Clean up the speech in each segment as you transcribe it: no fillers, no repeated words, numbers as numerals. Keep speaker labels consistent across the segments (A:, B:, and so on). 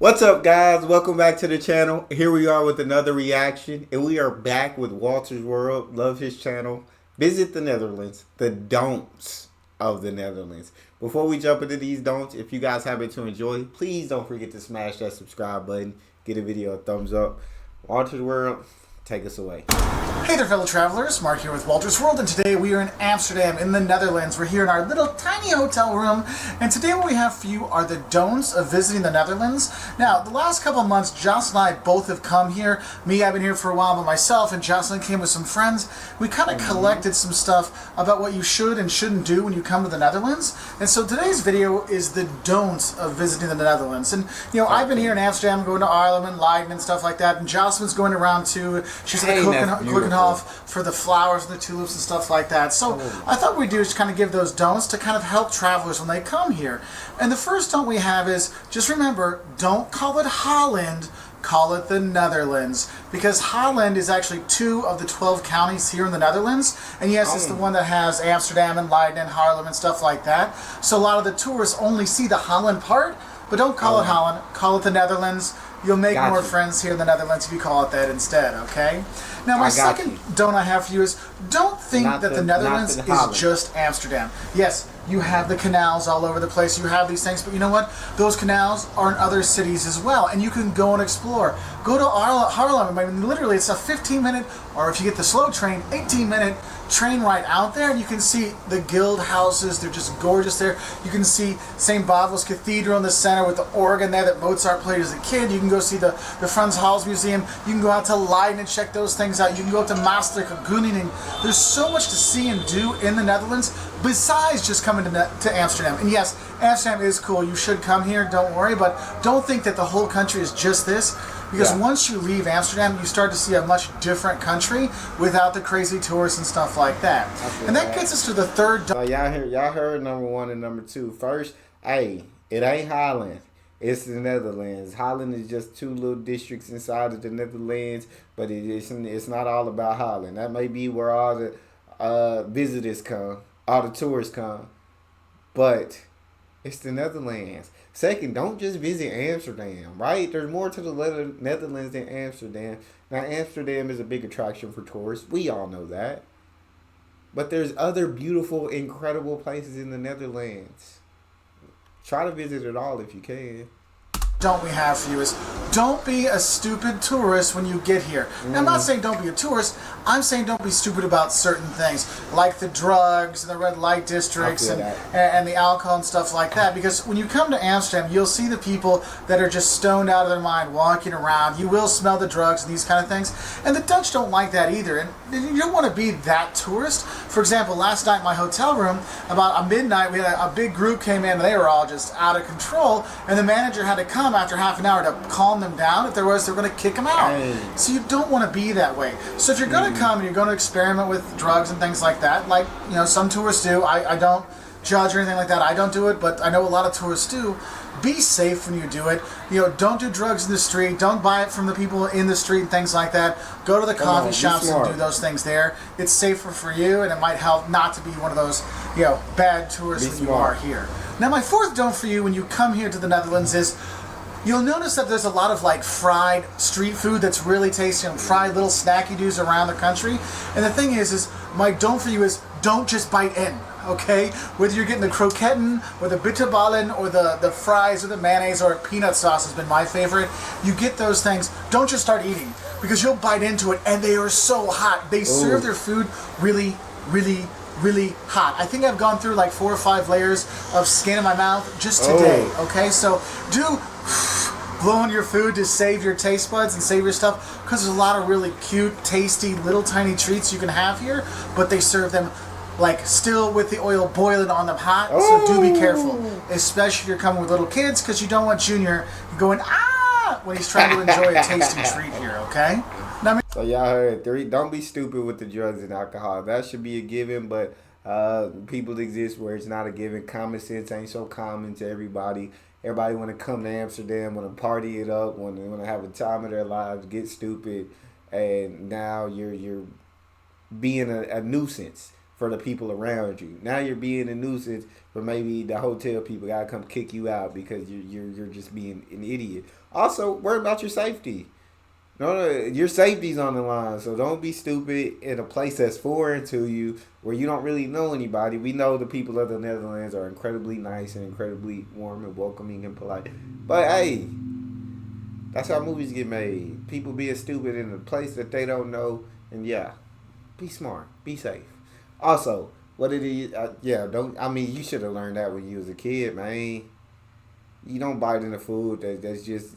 A: What's up, guys? Welcome back to the channel. Here we are with another reaction, and we are back with Walter's World. Love his channel. Visit the Netherlands, the don'ts of the Netherlands. Before we jump into these don'ts, if you guys have it to enjoy, please don't forget to smash that subscribe button. Give the video a thumbs up. Walter's World, take us away.
B: Hey there, fellow travelers. Mark here with Walter's World, and today we are in Amsterdam in the Netherlands. We're here in our little tiny hotel room, and today what we have for you are the don'ts of visiting the Netherlands. Now, the last couple of months, Jocelyn and I both have come here. Me, I've been here for a while by myself, and Jocelyn came with some friends. We kind of collected some stuff about what you should and shouldn't do when you come to the Netherlands. And so today's video is the don'ts of visiting the Netherlands. And, you know, I've been here in Amsterdam, going to Arnhem and Leiden and stuff like that, and Jocelyn's going around too. She's at the Keukenhof for the flowers and the tulips and stuff like that. So I thought we'd do is kind of give those don'ts to kind of help travelers when they come here. And the first don't we have is, just remember, don't call it Holland, call it the Netherlands, because Holland is actually 2 of the 12 counties here in the Netherlands, and yes, it's the one that has Amsterdam and Leiden and Haarlem and stuff like that. So a lot of the tourists only see the Holland part, but don't call it Holland, call it the Netherlands. You'll make more friends here in the Netherlands if you call it that instead, okay? Now, my second don't I have for you is, don't think that the Netherlands is just Amsterdam. Yes, you have the canals all over the place, you have these things, but you know what? Those canals are in other cities as well, and you can go and explore. Go to Haarlem. I mean, literally, it's a 15-minute, or if you get the slow train, 18-minute train ride out there, and you can see the guild houses. They're just gorgeous there. You can see St. Bavo's Cathedral in the center with the organ there that Mozart played as a kid. You can go see the Frans Hals Museum. You can go out to Leiden and check those things out. You can go up to Maastricht or Groningen. There's so much to see and do in the Netherlands besides just coming to Amsterdam. And yes, Amsterdam is cool. You should come here, don't worry, but don't think that the whole country is just this. Because once you leave Amsterdam, you start to see a much different country without the crazy tourists and stuff like that. And that gets us to the third.
A: Y'all heard number 1 and number 2. First, hey, it ain't Holland. It's the Netherlands. Holland is just 2 little districts inside of the Netherlands, but it's not all about Holland. That may be where all the visitors come, all the tourists come, but it's the Netherlands. Second, don't just visit Amsterdam, right? There's more to the Netherlands than Amsterdam. Now, Amsterdam is a big attraction for tourists. We all know that. But there's other beautiful, incredible places in the Netherlands. Try to visit it all if you can.
B: Don't we have for you is, don't be a stupid tourist when you get here. Now, I'm not saying don't be a tourist. I'm saying don't be stupid about certain things, like the drugs and the red light districts and the alcohol and stuff like that. Because when you come to Amsterdam, you'll see the people that are just stoned out of their mind walking around. You will smell the drugs and these kind of things. And the Dutch don't like that either. And you don't want to be that tourist. For example, last night in my hotel room, about midnight, we had a big group came in and they were all just out of control. And the manager had to come after half an hour to calm them down. If there was, they were going to kick them out. So you don't want to be that way. So if you're going to come and you're going to experiment with drugs and things like that, like, you know, some tourists do. I don't judge or anything like that. I don't do it, but I know a lot of tourists do. Be safe when you do it. You know, don't do drugs in the street. Don't buy it from the people in the street and things like that. Go to the coffee shops and do those things there. It's safer for you, and it might help not to be one of those, you know, bad tourists when you are here. Now, my fourth don't for you when you come here to the Netherlands is, you'll notice that there's a lot of like fried street food that's really tasty and fried little snacky doos around the country. And the thing is my don't for you is, don't just bite in, okay? Whether you're getting the croquetten or the bitterballen or the fries or the mayonnaise or peanut sauce has been my favorite. You get those things, don't just start eating, because you'll bite into it and they are so hot. They serve their food really, really, really hot. I think I've gone through like 4 or 5 layers of skin in my mouth just today, okay? So do blow on your food to save your taste buds and save your stuff, because there's a lot of really cute, tasty, little tiny treats you can have here, but they serve them like still with the oil boiling on them hot, so do be careful, especially if you're coming with little kids, because you don't want Junior going when he's trying to enjoy a tasty treat here, okay?
A: So y'all heard 3. Don't be stupid with the drugs and alcohol. That should be a given, but people exist where it's not a given. Common sense ain't so common to everybody. Everybody want to come to Amsterdam, want to party it up, want to have a time of their lives, get stupid, and now you're being a nuisance for the people around you. Now you're being a nuisance, but maybe the hotel people gotta come kick you out because you're just being an idiot. Also, worry about your safety. No, your safety's on the line, so don't be stupid in a place that's foreign to you where you don't really know anybody. We know the people of the Netherlands are incredibly nice and incredibly warm and welcoming and polite. But hey, that's how movies get made. People being stupid in a place that they don't know, and yeah, be smart, be safe. Also, what it is, don't. I mean, you should have learned that when you was a kid, man. You don't bite in the food that's just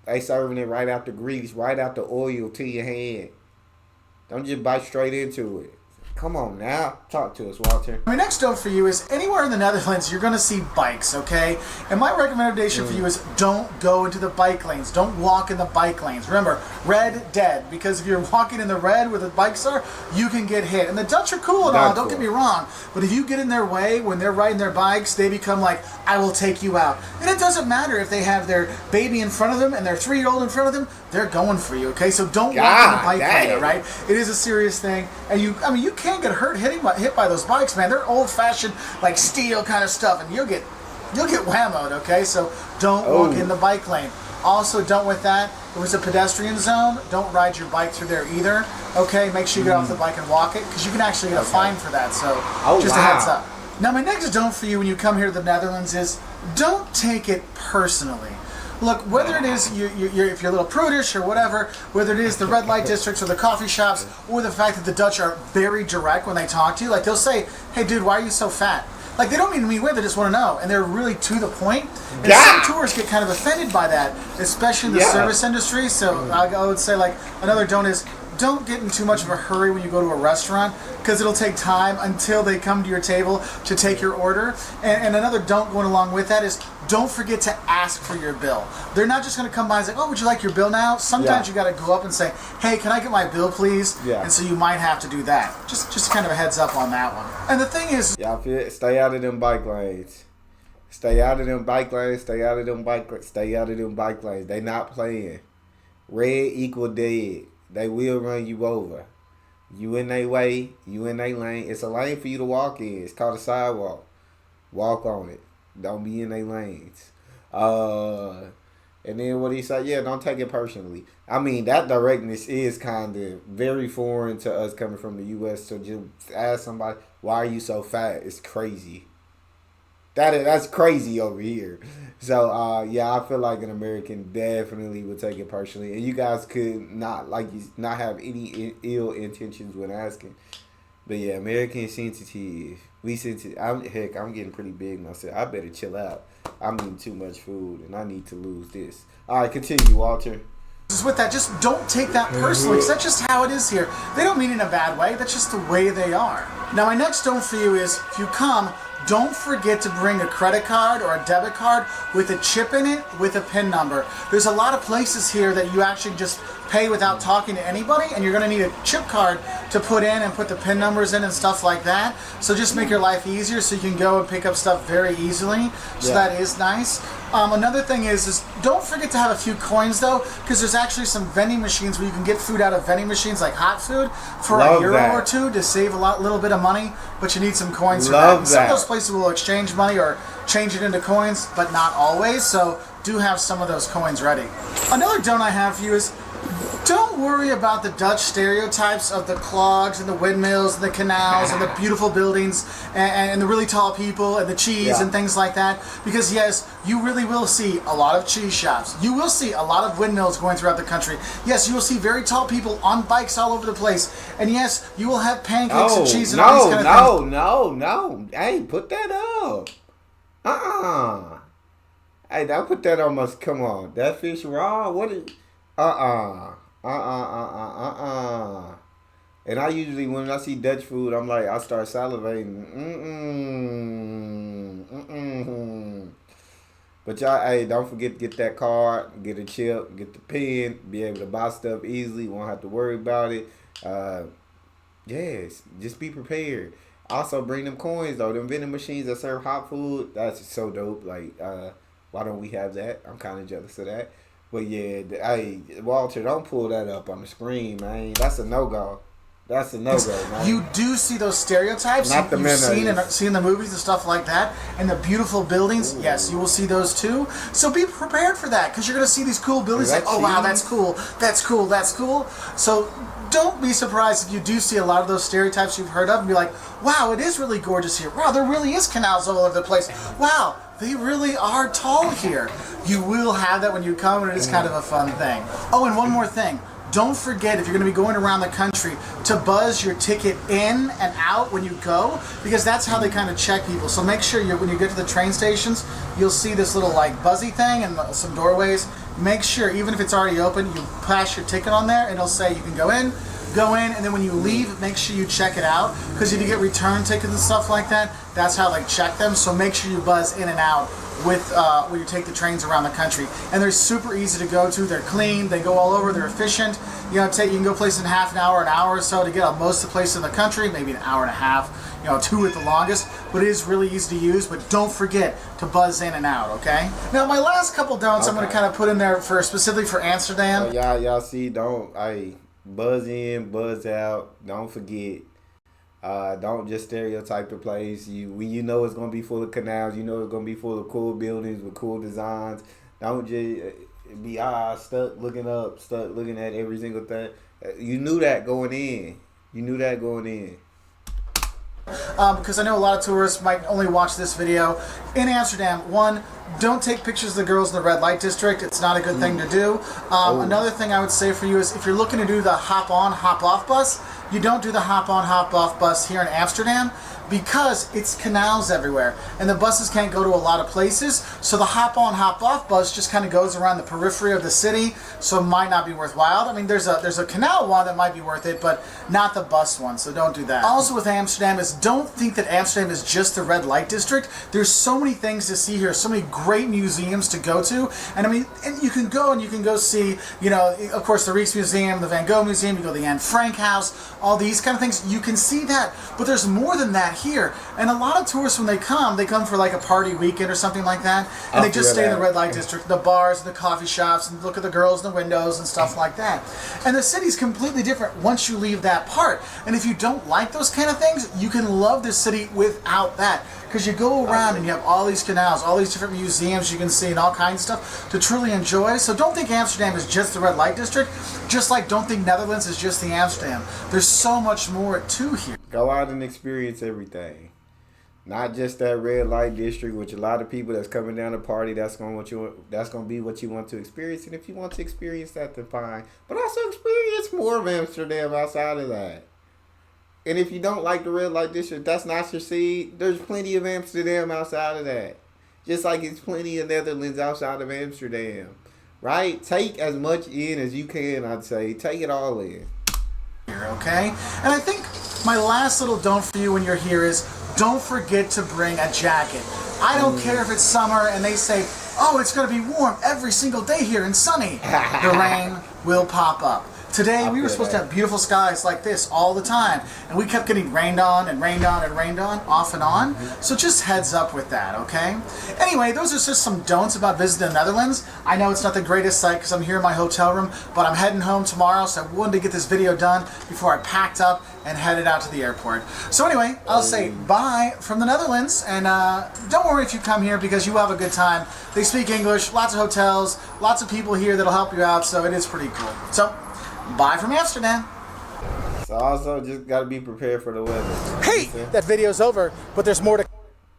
A: they serving it right out the grease, right out the oil to your hand. Don't just bite straight into it. Come on now. Talk to us, Walter.
B: My next note for you is anywhere in the Netherlands, you're going to see bikes, okay? And my recommendation for you is don't go into the bike lanes. Don't walk in the bike lanes. Remember, red, dead. Because if you're walking in the red where the bikes are, you can get hit. And the Dutch are cool and all, don't get me wrong. But if you get in their way when they're riding their bikes, they become like, I will take you out. And it doesn't matter if they have their baby in front of them and their 3-year-old in front of them. They're going for you, okay? So don't walk in the bike lane, all right? It is a serious thing. And you can get hit by those bikes, man. They're old-fashioned, like steel kind of stuff, and you'll get whammoed, okay? So don't walk in the bike lane. Also, don't with that. If it's a pedestrian zone, don't ride your bike through there either. Okay, make sure you get off the bike and walk it, because you can actually get a fine for that. So just a heads up. Now, my next don't for you when you come here to the Netherlands is don't take it personally. Look, whether it is if you're a little prudish or whatever, whether it is the red light districts or the coffee shops, or the fact that the Dutch are very direct when they talk to you, like they'll say, "Hey, dude, why are you so fat?" Like they don't mean to mean way, they just want to know, and they're really to the point. And some tourists get kind of offended by that, especially in the service industry. So I would say, like, another don't is don't get in too much of a hurry when you go to a restaurant, because it'll take time until they come to your table to take your order. And another don't going along with that is don't forget to ask for your bill. They're not just going to come by and say, oh, would you like your bill now? Sometimes you got to go up and say, hey, can I get my bill, please? And so you might have to do that. Just kind of a heads up on that one. And the thing is,
A: stay out of them bike lanes. Stay out of them bike lanes. Stay out of them bike lanes. Stay out of them bike lanes. They not playing. Red equal dead. They will run you over. You in their way, you in their lane. It's a lane for you to walk in. It's called a sidewalk. Walk on it. Don't be in their lanes. And then what he said, don't take it personally. I mean, that directness is kind of very foreign to us coming from the U.S. So just ask somebody, why are you so fat? It's crazy. That's crazy over here. So, I feel like an American definitely would take it personally. And you guys could not have any ill intentions when asking. But yeah, American sensitive. We sensitive. I'm getting pretty big myself. I better chill out. I'm eating too much food, and I need to lose this. All right, continue, Walter.
B: With that, just don't take that personally, because that's just how it is here. They don't mean it in a bad way. That's just the way they are. Now, my next don't for you is, if you come, don't forget to bring a credit card or a debit card with a chip in it with a PIN number. There's a lot of places here that you actually just pay without talking to anybody, and you're going to need a chip card to put in and put the PIN numbers in and stuff like that. So just make your life easier so you can go and pick up stuff very easily. So that is nice. Another thing is don't forget to have a few coins, though, because there's actually some vending machines where you can get food out of vending machines, like hot food, for €1 or $2 to save a little bit of money, but you need some coins for that. And some of those places will exchange money or change it into coins, but not always, so do have some of those coins ready. Another don't I have for you is don't worry about the Dutch stereotypes of the clogs and the windmills and the canals and the beautiful buildings and the really tall people and the cheese and things like that. Because yes, you really will see a lot of cheese shops. You will see a lot of windmills going throughout the country. Yes, you will see very tall people on bikes all over the place. And yes, you will have pancakes and cheese and all these kind of things.
A: No. Hey, put that up. Hey, don't put that on us. Come on. That fish raw? What is... And I usually, when I see Dutch food, I'm like, I start salivating. But y'all, hey, don't forget to get that card, get a chip, get the pen, be able to buy stuff easily, won't have to worry about it. Yes, just be prepared. Also, bring them coins, though. Them vending machines that serve hot food, that's so dope. Like, why don't we have that? I'm kind of jealous of that. But yeah, hey, Walter, don't pull that up on the screen, man. That's a no-go. That's a no-go, man.
B: You do see those stereotypes
A: Not the
B: you've
A: men
B: seen in the movies and stuff like that, and the beautiful buildings. Ooh. Yes, you will see those too. So be prepared for that, because you're going to see these cool buildings. Like, oh wow, that's cool, that's cool, that's cool. So don't be surprised if you do see a lot of those stereotypes you've heard of, and be like, wow, it is really gorgeous here. Wow, there really is canals all over the place. Wow, they really are tall here. You will have that when you come, and it is kind of a fun thing. Oh, and one more thing. Don't forget, if you're going to be going around the country, to buzz your ticket in and out when you go, because that's how they kind of check people. So make sure when you get to the train stations, you'll see this little like buzzy thing and some doorways. Make sure, even if it's already open, you pass your ticket on there and it'll say you can go in, and then when you leave, make sure you check it out, because if you get return tickets and stuff like that, that's how they check them. So make sure you buzz in and out with when you take the trains around the country. And they're super easy to go to. They're clean, they go all over, they're efficient. You know, you can go places in half an hour, an hour or so to get out most of the places in the country, maybe an hour and a half, 2 at the longest, but it is really easy to use. But don't forget to buzz in and out, okay? Now my last couple don'ts I'm going to kind of put in there specifically for Amsterdam.
A: So y'all see, buzz in, buzz out. Don't forget. Don't just stereotype the place. You know it's gonna be full of canals. You know it's gonna be full of cool buildings with cool designs. Don't just be stuck looking up, stuck looking at every single thing. You knew that going in.
B: Because I know a lot of tourists might only watch this video. In Amsterdam, one, don't take pictures of the girls in the red light district. It's not a good thing to do. Another thing I would say for you is if you're looking to do the hop-on, hop-off bus, you don't do the hop-on, hop-off bus here in Amsterdam, because it's canals everywhere and the buses can't go to a lot of places. So the hop-on, hop-off bus just kind of goes around the periphery of the city, so it might not be worthwhile. I mean, there's a canal one that might be worth it, but not the bus one, so don't do that. Also with Amsterdam is don't think that Amsterdam is just the red light district. There's so many things to see here, so many great museums to go to, and I mean, and you can go see, of course, the Rijksmuseum, the Van Gogh Museum, you go to the Anne Frank House, all these kind of things. You can see that, but there's more than that here. And a lot of tourists, when they come for like a party weekend or something like that, and they just stay in the red light district, the bars, the coffee shops, and look at the girls in the windows and stuff like that. And the city's completely different once you leave that part. And if you don't like those kind of things, you can love this city without that, because you go around and you have all these canals, all these different museums you can see, and all kinds of stuff to truly enjoy. So don't think Amsterdam is just the red light district, just like don't think Netherlands is just the Amsterdam. There's so much more to here.
A: Go out and experience everything. Not just that red light district, which a lot of people that's coming down to party, that's gonna be what you want to experience. And if you want to experience that, then fine. But also experience more of Amsterdam outside of that. And if you don't like the red light district, that's not your seed. There's plenty of Amsterdam outside of that. Just like it's plenty of Netherlands outside of Amsterdam. Right? Take as much in as you can, I'd say. Take it all in.
B: Okay? And I think my last little don't for you when you're here is don't forget to bring a jacket. I don't care if it's summer and they say, oh, it's going to be warm every single day here and sunny. The rain will pop up. Today, we were supposed to have beautiful skies like this all the time, and we kept getting rained on and rained on and rained on, off and on. So just heads up with that, okay? Anyway, those are just some don'ts about visiting the Netherlands. I know it's not the greatest sight because I'm here in my hotel room, but I'm heading home tomorrow, so I wanted to get this video done before I packed up and headed out to the airport. So anyway, I'll say bye from the Netherlands, and don't worry if you come here because you will have a good time. They speak English, lots of hotels, lots of people here that'll help you out, so it is pretty cool. So, bye from Amsterdam.
A: So also just got to be prepared for the weather.
B: Hey, that video's over, but there's more to...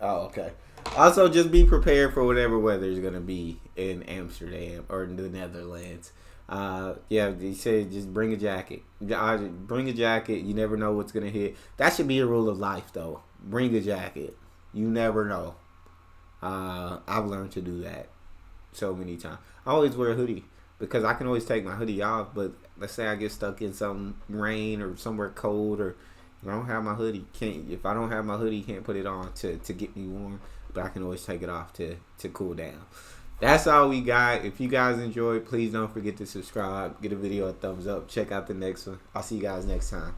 A: Oh, okay. Also just be prepared for whatever weather is going to be in Amsterdam or in the Netherlands. Yeah, he said just bring a jacket. Bring a jacket. You never know what's going to hit. That should be a rule of life, though. Bring a jacket. You never know. I've learned to do that so many times. I always wear a hoodie because I can always take my hoodie off, but let's say I get stuck in some rain or somewhere cold, or I don't have my hoodie. If I don't have my hoodie, can't put it on to get me warm, but I can always take it off to cool down. That's all we got. If you guys enjoyed, please don't forget to subscribe. Give the video a thumbs up. Check out the next one. I'll see you guys next time.